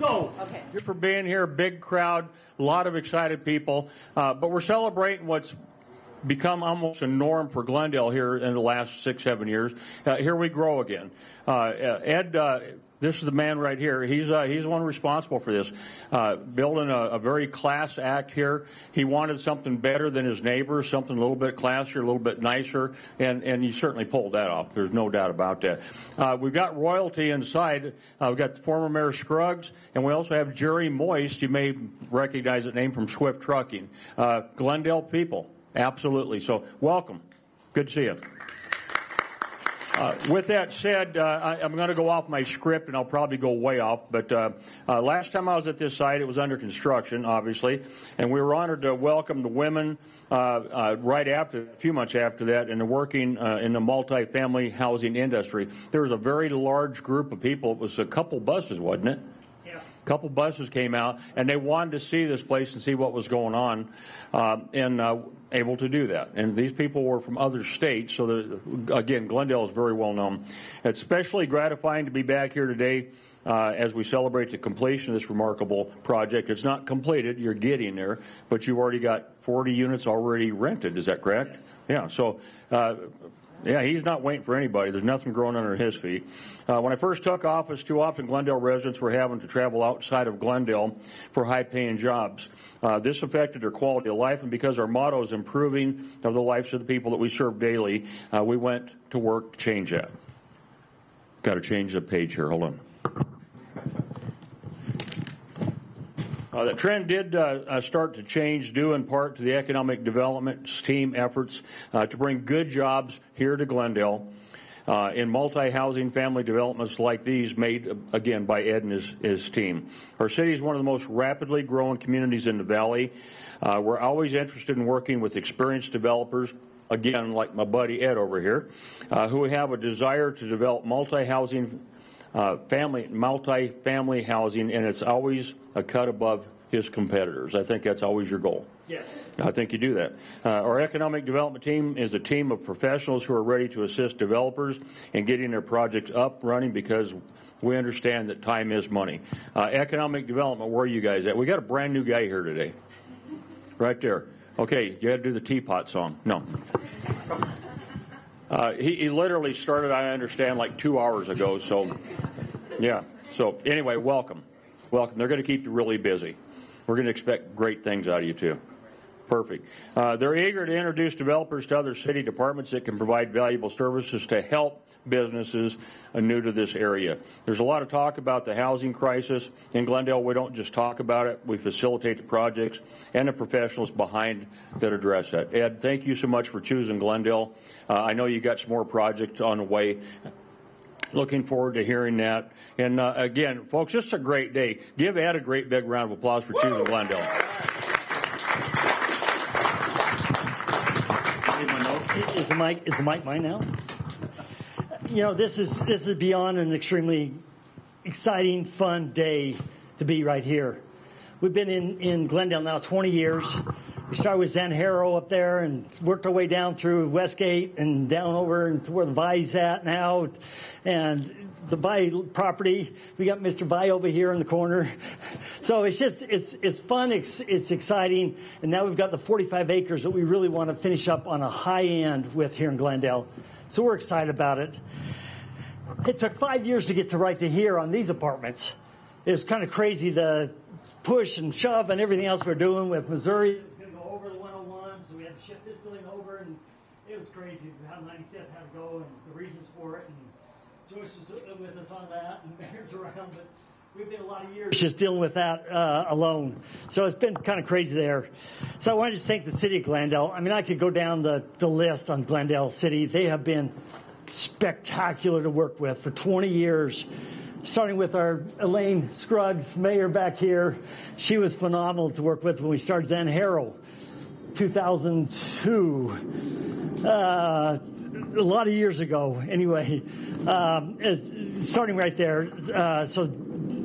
Go. Okay. Thanks for being here. Big crowd, a lot of excited people. But we're celebrating what's become almost a norm for Glendale here in the last 6-7 years. Here we grow again. Ed, this is the man right here. He's the one responsible for this, building a very class act here. He wanted something better than his neighbors, something a little bit classier, a little bit nicer, and you certainly pulled that off. There's no doubt about that. We've got royalty inside. We've got the former Mayor Scruggs, and we also have Jerry Moist. You may recognize that name from Swift Trucking. Glendale people, absolutely. So welcome. Good to see you. With that said, I'm going to go off my script, and I'll probably go way off. But last time I was at this site, it was under construction, obviously, and we were honored to welcome the women right after, a few months after that, and they're working in the multifamily housing industry. There was a very large group of people. It was a couple buses, wasn't it? A couple buses came out, and they wanted to see this place and see what was going on, and able to do that. And these people were from other states, so again, Glendale is very well known. It's especially gratifying to be back here today as we celebrate the completion of this remarkable project. It's not completed, you're getting there, but you've already got 40 units already rented, is that correct? Yeah, so yeah, he's not waiting for anybody. There's nothing growing under his feet. When I first took office, too often Glendale residents were having to travel outside of Glendale for high-paying jobs. This affected their quality of life, and because our motto is improving of the lives of the people that we serve daily, we went to work to change that. Got to change the page here. Hold on. The trend did start to change due in part to the economic development team efforts to bring good jobs here to Glendale in multi-housing family developments like these made, again, by Ed and his team. Our city is one of the most rapidly growing communities in the valley. We're always interested in working with experienced developers, again, like my buddy Ed over here, who have a desire to develop multi-family housing, and it's always a cut above his competitors. I think that's always your goal. Yes. I think you do that. Our economic development team is a team of professionals who are ready to assist developers in getting their projects up running, because we understand that time is money. Economic development, where are you guys at? We got a brand new guy here today. Right there. Okay, you had to do the teapot song. No. He literally started, I understand, like 2 hours ago. So, yeah. So, anyway, welcome. Welcome. They're going to keep you really busy. We're going to expect great things out of you, too. Perfect. They're eager to introduce developers to other city departments that can provide valuable services to help businesses new to this area. There's a lot of talk about the housing crisis. In Glendale, we don't just talk about it. We facilitate the projects and the professionals behind that address that. Ed, thank you so much for choosing Glendale. I know you got some more projects on the way. Looking forward to hearing that. And again, folks, this is a great day. Give Ed a great big round of applause for choosing Glendale. Is the mic mine now? You know, this is beyond an extremely exciting, fun day to be right here. We've been in Glendale now 20 years. We started with Zanjero up there and worked our way down through Westgate and down over to where the Vi's at now. And the Vi property, we got Mr. Vi over here in the corner. So it's just, it's fun, it's exciting. And now we've got the 45 acres that we really want to finish up on a high end with here in Glendale. So we're excited about it. It took 5 years to get to right to here on these apartments. It was kind of crazy, the push and shove and everything else we're doing with Missouri. It was going to go over the 101, so we had to shift this building over, and it was crazy how 95th had to go and the reasons for it. And Joyce was with us on that, and Mayor's around, but we've been a lot of years just dealing with that alone. So it's been kind of crazy there. So I want to just thank the city of Glendale. I mean, I could go down the list on Glendale City. They have been spectacular to work with for 20 years. Starting with our Elaine Scruggs, mayor back here. She was phenomenal to work with when we started Zanjero, 2002. A lot of years ago, anyway. Starting right there. So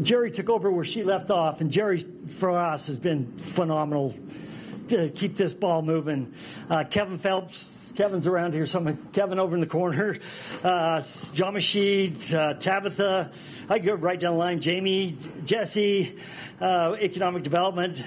Jerry took over where she left off, and Jerry, for us, has been phenomenal to keep this ball moving. Kevin Phelps, Kevin's around here. Kevin over in the corner. John Mashid, Tabitha. I go right down the line. Jamie, Jesse, economic development,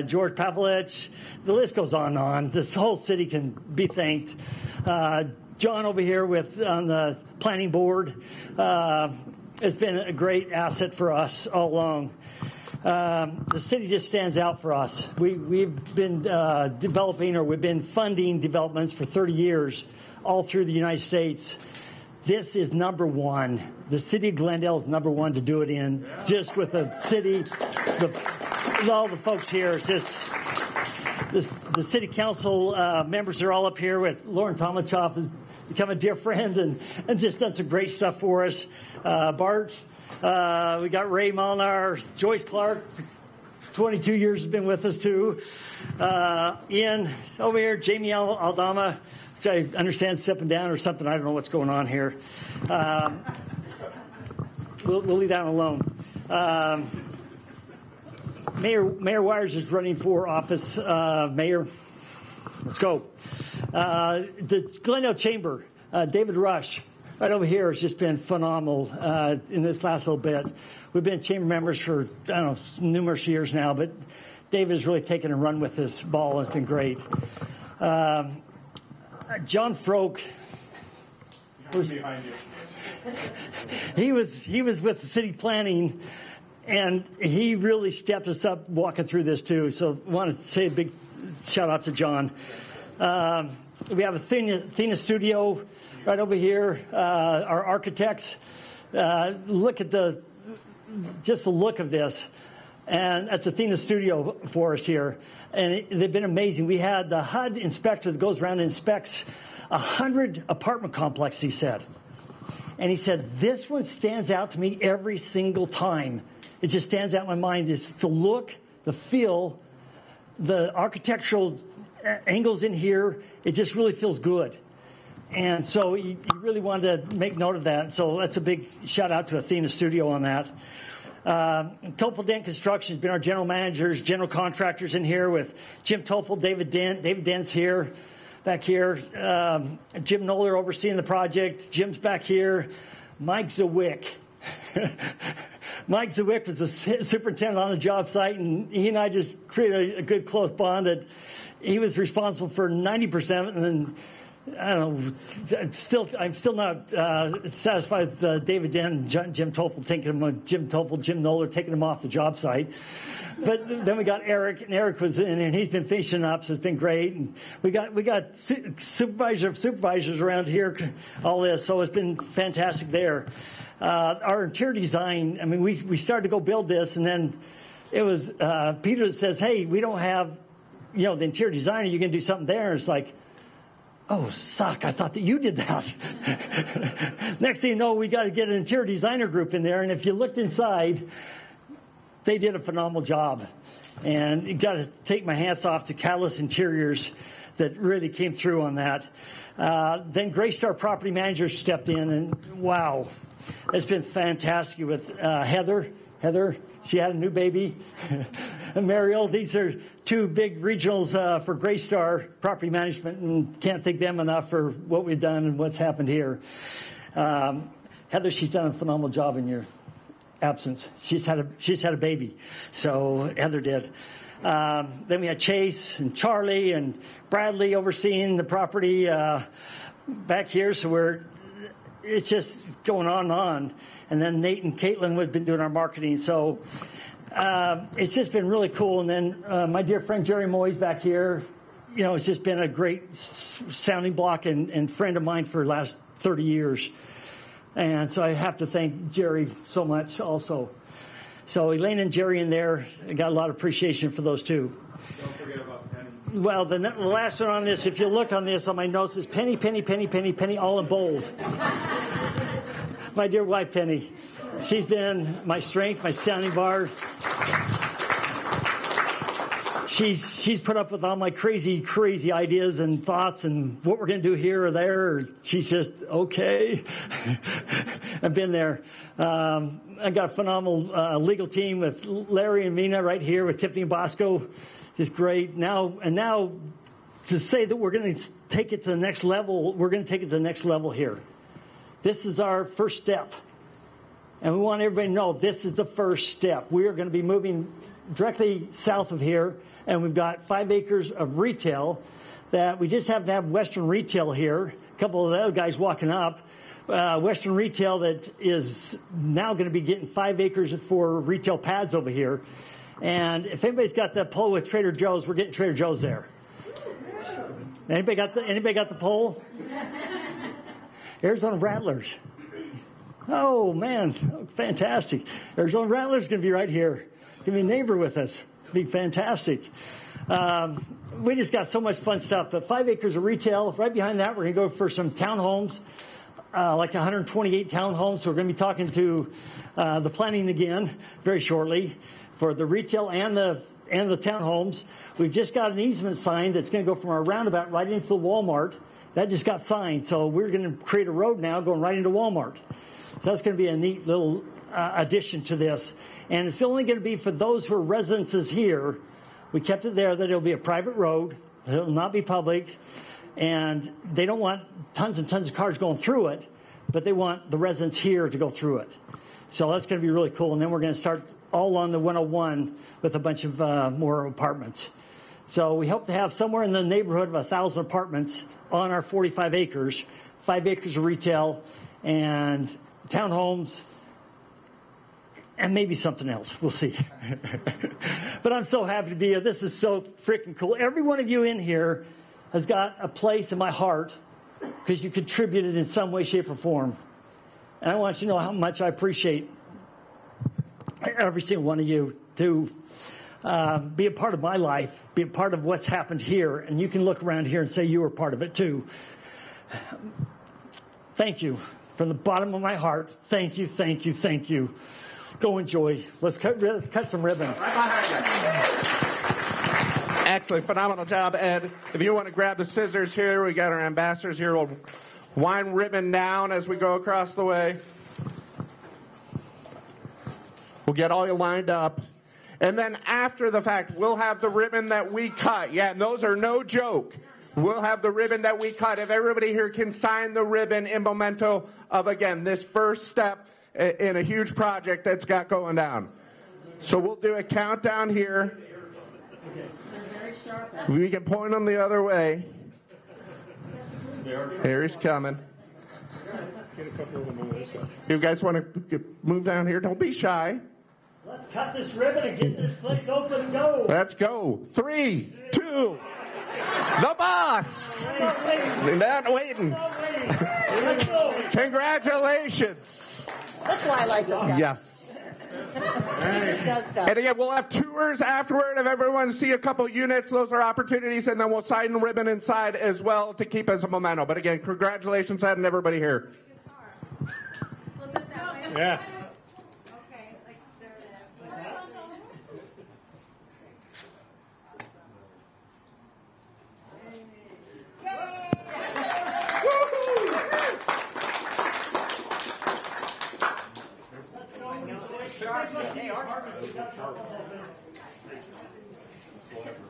George Pavlich. The list goes on and on. This whole city can be thanked. John over here on the planning board has been a great asset for us all along. The city just stands out for us. We've been we've been funding developments for 30 years all through the United States. This is number one. The city of Glendale is number one to do it in. Just with the city, with all the folks here. It's just the city council members are all up here with Lauren Tomachoff has become a dear friend and just done some great stuff for us. Bart. We got Ray Molnar, Joyce Clark, 22 years has been with us too. Ian over here, Jamie Aldama, which I understand stepping down or something. I don't know what's going on here. We'll leave that alone. Mayor Wires is running for office. Mayor, let's go. The Glendale Chamber, David Rush. Right over here has just been phenomenal in this last little bit. We've been chamber members for, numerous years now, but David has really taken a run with this ball. It's been great. John Froke. Behind He you. was with the city planning, and he really stepped us up walking through this too. So I want to say a big shout out to John. We have Athena Studio right over here. Our architects, look at the look of this, and that's Athena Studio for us here, and they've been amazing. We had the HUD inspector that goes around and inspects 100 apartment complexes. He said, this one stands out to me every single time. It just stands out in my mind. It's the look, the feel, the architectural angles in here. It just really feels good. And so he really wanted to make note of that. So that's a big shout out to Athena Studio on that. Topel Dent Construction has been our general managers, general contractors in here with Jim Topel, David Dent. David Dent's here, back here. Jim Noller overseeing the project. Jim's back here. Mike Zawick. Mike Zawick was the superintendent on the job site, and he and I just created a good close bond that he was responsible for 90% of it, and then I don't know. I'm still not satisfied with David Dent and Jim Topel Jim Noller taking him off the job site. But then we got Eric, and Eric was in, and he's been finishing up, so it's been great. And we got supervisor of supervisors around here, all this, so it's been fantastic there. Our interior design. I mean, we started to go build this, and then it was Peter that says, "Hey, we don't have, the interior designer. You can do something there." And it's like, oh, suck, I thought that you did that. Next thing you know, we got to get an interior designer group in there. And if you looked inside, they did a phenomenal job. And you got to take my hats off to Catalyst Interiors that really came through on that. Then Greystar Property Managers stepped in, and wow, it's been fantastic with Heather. She had a new baby. And Mariel, these are two big regionals for Greystar Property Management, and can't thank them enough for what we've done and what's happened here. Heather, she's done a phenomenal job in your absence. She's had a baby, so Heather did. Then we had Chase and Charlie and Bradley overseeing the property back here, so it's just going on and on. And then Nate and Caitlin have been doing our marketing. So it's just been really cool. And then my dear friend Jerry Moyes back here, it's just been a great sounding block and friend of mine for the last 30 years. And so I have to thank Jerry so much also. So Elaine and Jerry in there, I got a lot of appreciation for those two. Don't forget about Penny. Well, the last one on this, if you look on this, on my notes, is Penny, Penny, Penny, Penny, Penny, all in bold. My dear wife, Penny. She's been my strength, my sounding bar. She's put up with all my crazy ideas and thoughts and what we're going to do here or there. She's just, okay. I've been there. I got a phenomenal legal team with Larry and Mina right here with Tiffany Bosco. Just great. Now to say that we're going to take it to the next level. We're going to take it to the next level here. This is our first step. And we want everybody to know this is the first step. We are going to be moving directly south of here, and we've got 5 acres of retail that we just have to have Western retail here. A couple of the other guys walking up. Western retail that is now going to be getting 5 acres for retail pads over here. And if anybody's got the pole with Trader Joe's, we're getting Trader Joe's there. Anybody got the pole? Arizona Rattlers. Oh, man, fantastic. Arizona Rattlers going to be right here. Going to be a neighbor with us. Be fantastic. We just got so much fun stuff. But 5 acres of retail. Right behind that, we're going to go for some townhomes, like 128 townhomes. So we're going to be talking to the planning again very shortly for the retail and the townhomes. We've just got an easement signed that's going to go from our roundabout right into the Walmart. That just got signed. So we're going to create a road now going right into Walmart. So that's going to be a neat little addition to this. And it's only going to be for those who are residences here. We kept it there that it'll be a private road. It'll not be public. And they don't want tons and tons of cars going through it, but they want the residents here to go through it. So that's going to be really cool. And then we're going to start all on the 101 with a bunch of more apartments. So we hope to have somewhere in the neighborhood of 1,000 apartments on our 45 acres, 5 acres of retail, and townhomes, and maybe something else. We'll see. But I'm so happy to be here. This is so freaking cool. Every one of you in here has got a place in my heart because you contributed in some way, shape, or form. And I want you to know how much I appreciate every single one of you to be a part of my life, be a part of what's happened here. And you can look around here and say you were part of it too. Thank you. From the bottom of my heart, thank you, thank you, thank you. Go enjoy. Let's cut some ribbon. Excellent. Phenomenal job, Ed. If you want to grab the scissors here, we got our ambassadors here. We'll wind ribbon down as we go across the way. We'll get all you lined up. And then after the fact, we'll have the ribbon that we cut. Yeah, and those are no joke. We'll have the ribbon that we cut. If everybody here can sign the ribbon in memento of, again, this first step in a huge project that's got going down. So we'll do a countdown here. We can point them the other way. Here he's coming. You guys want to move down here? Don't be shy. Let's cut this ribbon and get this place open and go. Let's go. 3, 2. The boss. Not waiting. Congratulations. That's why I like this guy. Yes. He just does stuff. And again, we'll have tours afterward. If everyone see a couple units, those are opportunities, and then we'll sign the ribbon inside as well to keep as a memento. But again, congratulations, Ed, and everybody here. Yeah. Okay, like there it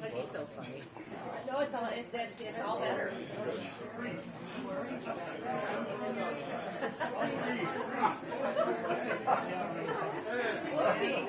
That'd be so funny. No, it's all better. We'll see.